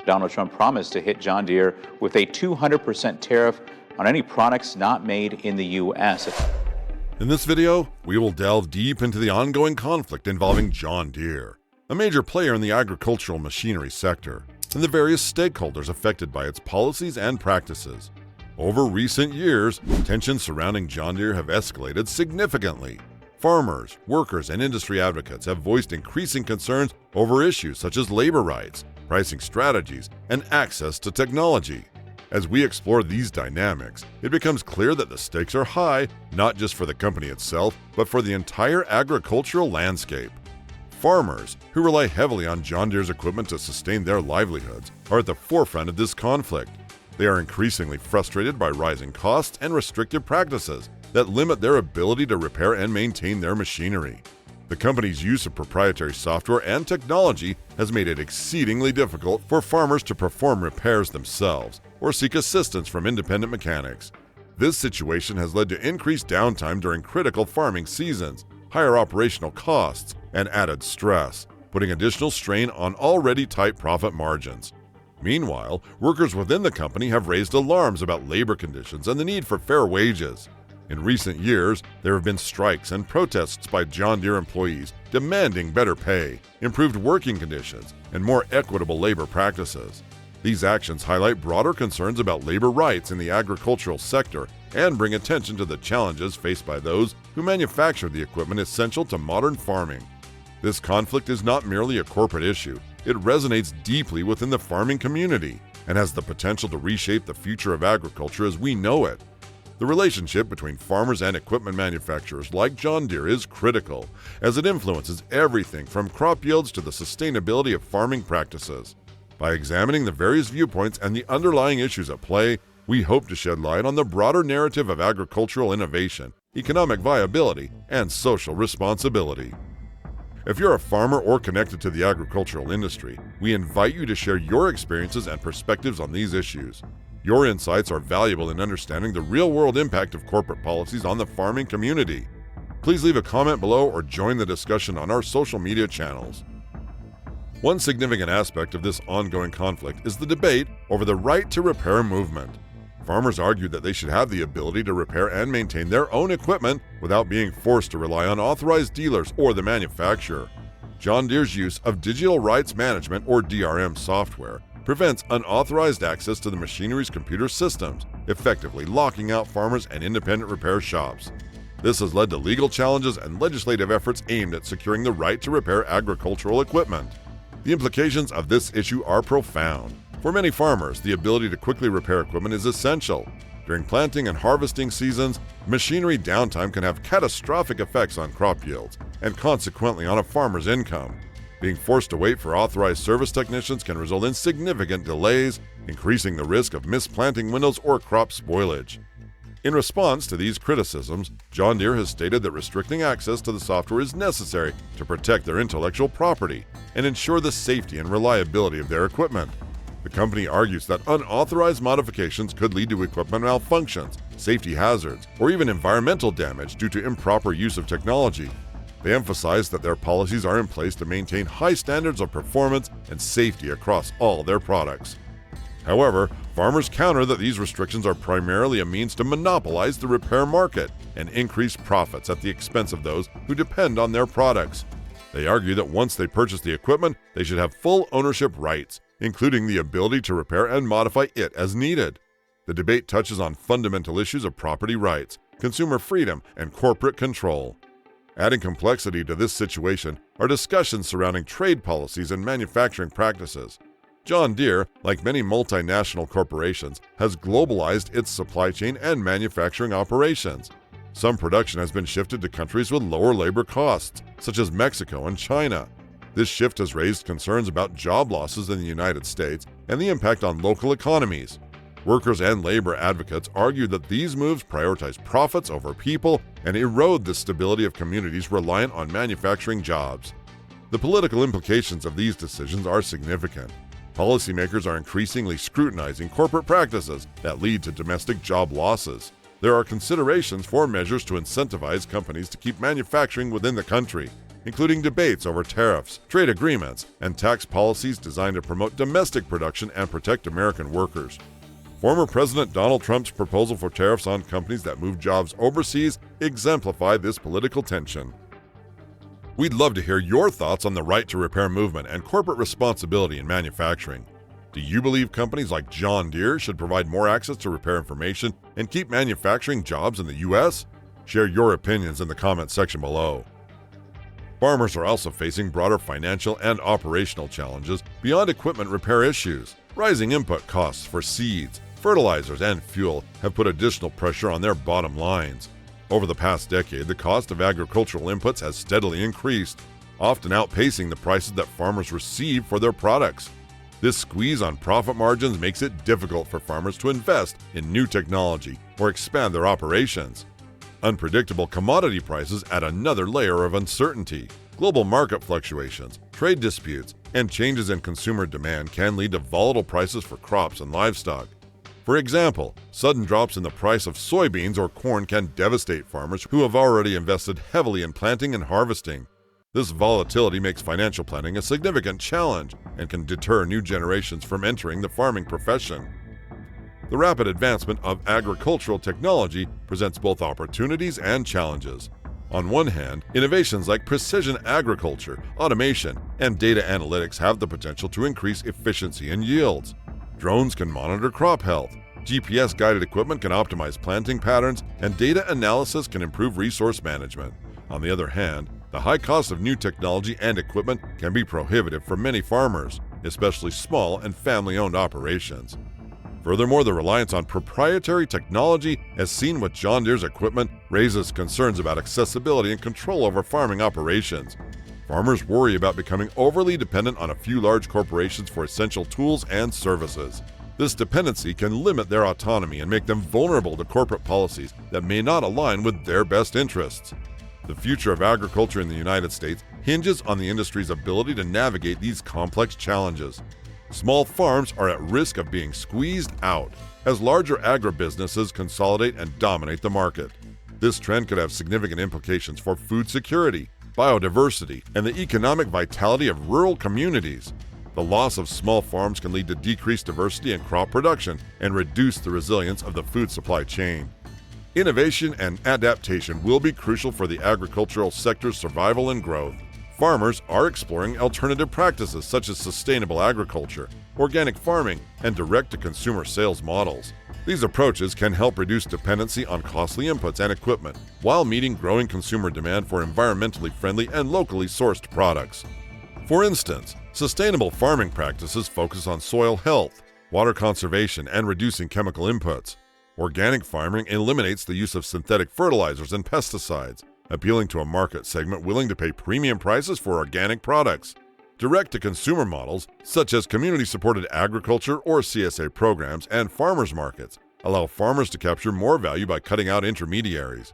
Donald Trump promised to hit John Deere with a 200% tariff on any products not made in the U.S. In this video, we will delve deep into the ongoing conflict involving John Deere, a major player in the agricultural machinery sector, and the various stakeholders affected by its policies and practices. Over recent years, tensions surrounding John Deere have escalated significantly. Farmers, workers, and industry advocates have voiced increasing concerns over issues such as labor rights, pricing strategies, and access to technology. As we explore these dynamics, it becomes clear that the stakes are high, not just for the company itself, but for the entire agricultural landscape. Farmers, who rely heavily on John Deere's equipment to sustain their livelihoods, are at the forefront of this conflict. They are increasingly frustrated by rising costs and restrictive practices that limit their ability to repair and maintain their machinery. The company's use of proprietary software and technology has made it exceedingly difficult for farmers to perform repairs themselves or seek assistance from independent mechanics. This situation has led to increased downtime during critical farming seasons, higher operational costs, and added stress, putting additional strain on already tight profit margins. Meanwhile, workers within the company have raised alarms about labor conditions and the need for fair wages. In recent years, there have been strikes and protests by John Deere employees demanding better pay, improved working conditions, and more equitable labor practices. These actions highlight broader concerns about labor rights in the agricultural sector and bring attention to the challenges faced by those who manufacture the equipment essential to modern farming. This conflict is not merely a corporate issue, it resonates deeply within the farming community and has the potential to reshape the future of agriculture as we know it. The relationship between farmers and equipment manufacturers like John Deere is critical, as it influences everything from crop yields to the sustainability of farming practices. By examining the various viewpoints and the underlying issues at play, we hope to shed light on the broader narrative of agricultural innovation, economic viability, and social responsibility. If you're a farmer or connected to the agricultural industry, we invite you to share your experiences and perspectives on these issues. Your insights are valuable in understanding the real-world impact of corporate policies on the farming community. Please leave a comment below or join the discussion on our social media channels. One significant aspect of this ongoing conflict is the debate over the right to repair movement. Farmers argue that they should have the ability to repair and maintain their own equipment without being forced to rely on authorized dealers or the manufacturer. John Deere's use of digital rights management or DRM software prevents unauthorized access to the machinery's computer systems, effectively locking out farmers and independent repair shops. This has led to legal challenges and legislative efforts aimed at securing the right to repair agricultural equipment. The implications of this issue are profound. For many farmers, the ability to quickly repair equipment is essential. During planting and harvesting seasons, machinery downtime can have catastrophic effects on crop yields and consequently on a farmer's income. Being forced to wait for authorized service technicians can result in significant delays, increasing the risk of misplanting windows or crop spoilage. In response to these criticisms, John Deere has stated that restricting access to the software is necessary to protect their intellectual property and ensure the safety and reliability of their equipment. The company argues that unauthorized modifications could lead to equipment malfunctions, safety hazards, or even environmental damage due to improper use of technology. They emphasize that their policies are in place to maintain high standards of performance and safety across all their products. However, farmers counter that these restrictions are primarily a means to monopolize the repair market and increase profits at the expense of those who depend on their products. They argue that once they purchase the equipment, they should have full ownership rights, including the ability to repair and modify it as needed. The debate touches on fundamental issues of property rights, consumer freedom, and corporate control. Adding complexity to this situation are discussions surrounding trade policies and manufacturing practices. John Deere, like many multinational corporations, has globalized its supply chain and manufacturing operations. Some production has been shifted to countries with lower labor costs, such as Mexico and China. This shift has raised concerns about job losses in the United States and the impact on local economies. Workers and labor advocates argue that these moves prioritize profits over people and erode the stability of communities reliant on manufacturing jobs. The political implications of these decisions are significant. Policymakers are increasingly scrutinizing corporate practices that lead to domestic job losses. There are considerations for measures to incentivize companies to keep manufacturing within the country, including debates over tariffs, trade agreements, and tax policies designed to promote domestic production and protect American workers. Former President Donald Trump's proposal for tariffs on companies that move jobs overseas exemplify this political tension. We'd love to hear your thoughts on the right to repair movement and corporate responsibility in manufacturing. Do you believe companies like John Deere should provide more access to repair information and keep manufacturing jobs in the U.S.? Share your opinions in the comments section below. Farmers are also facing broader financial and operational challenges beyond equipment repair issues. Rising input costs for seeds, fertilizers, and fuel have put additional pressure on their bottom lines. Over the past decade, the cost of agricultural inputs has steadily increased, often outpacing the prices that farmers receive for their products. This squeeze on profit margins makes it difficult for farmers to invest in new technology or expand their operations. Unpredictable commodity prices add another layer of uncertainty. Global market fluctuations, trade disputes, and changes in consumer demand can lead to volatile prices for crops and livestock. For example, sudden drops in the price of soybeans or corn can devastate farmers who have already invested heavily in planting and harvesting. This volatility makes financial planning a significant challenge and can deter new generations from entering the farming profession. The rapid advancement of agricultural technology presents both opportunities and challenges. On one hand, innovations like precision agriculture, automation, and data analytics have the potential to increase efficiency and yields. Drones can monitor crop health, GPS-guided equipment can optimize planting patterns, and data analysis can improve resource management. On the other hand, the high cost of new technology and equipment can be prohibitive for many farmers, especially small and family-owned operations. Furthermore, the reliance on proprietary technology, as seen with John Deere's equipment, raises concerns about accessibility and control over farming operations. Farmers worry about becoming overly dependent on a few large corporations for essential tools and services. This dependency can limit their autonomy and make them vulnerable to corporate policies that may not align with their best interests. The future of agriculture in the United States hinges on the industry's ability to navigate these complex challenges. Small farms are at risk of being squeezed out as larger agribusinesses consolidate and dominate the market. This trend could have significant implications for food security, biodiversity, and the economic vitality of rural communities. The loss of small farms can lead to decreased diversity in crop production and reduce the resilience of the food supply chain. Innovation and adaptation will be crucial for the agricultural sector's survival and growth. Farmers are exploring alternative practices such as sustainable agriculture, organic farming, and direct-to-consumer sales models. These approaches can help reduce dependency on costly inputs and equipment while meeting growing consumer demand for environmentally friendly and locally sourced products. For instance, sustainable farming practices focus on soil health, water conservation, and reducing chemical inputs. Organic farming eliminates the use of synthetic fertilizers and pesticides, appealing to a market segment willing to pay premium prices for organic products. Direct-to-consumer models, such as community-supported agriculture or CSA programs and farmers markets, allow farmers to capture more value by cutting out intermediaries.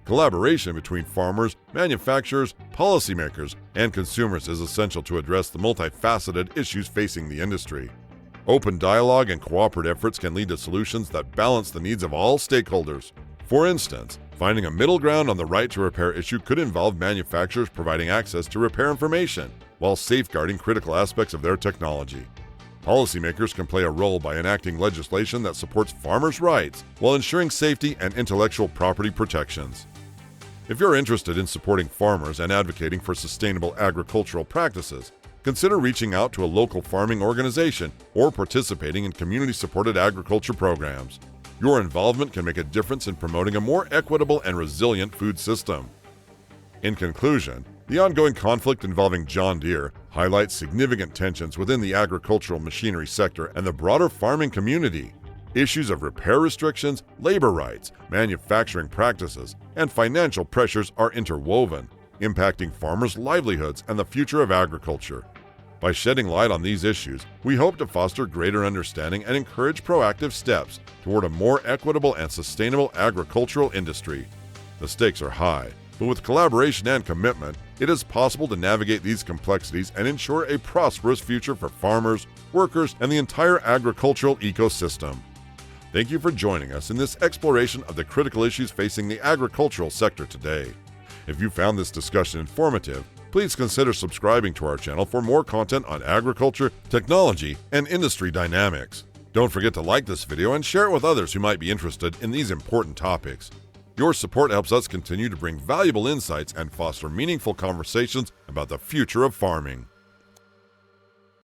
Collaboration between farmers, manufacturers, policymakers, and consumers is essential to address the multifaceted issues facing the industry. Open dialogue and cooperative efforts can lead to solutions that balance the needs of all stakeholders. For instance, finding a middle ground on the right to repair issue could involve manufacturers providing access to repair information while safeguarding critical aspects of their technology. Policymakers can play a role by enacting legislation that supports farmers' rights while ensuring safety and intellectual property protections. If you're interested in supporting farmers and advocating for sustainable agricultural practices, consider reaching out to a local farming organization or participating in community-supported agriculture programs. Your involvement can make a difference in promoting a more equitable and resilient food system. In conclusion, the ongoing conflict involving John Deere highlights significant tensions within the agricultural machinery sector and the broader farming community. Issues of repair restrictions, labor rights, manufacturing practices, and financial pressures are interwoven, impacting farmers' livelihoods and the future of agriculture. By shedding light on these issues, we hope to foster greater understanding and encourage proactive steps toward a more equitable and sustainable agricultural industry. The stakes are high, but with collaboration and commitment, it is possible to navigate these complexities and ensure a prosperous future for farmers, workers, and the entire agricultural ecosystem. Thank you for joining us in this exploration of the critical issues facing the agricultural sector today. If you found this discussion informative, Please consider subscribing to our channel for more content on agriculture, technology, and industry dynamics. Don't forget to like this video and share it with others who might be interested in these important topics. Your support helps us continue to bring valuable insights and foster meaningful conversations about the future of farming.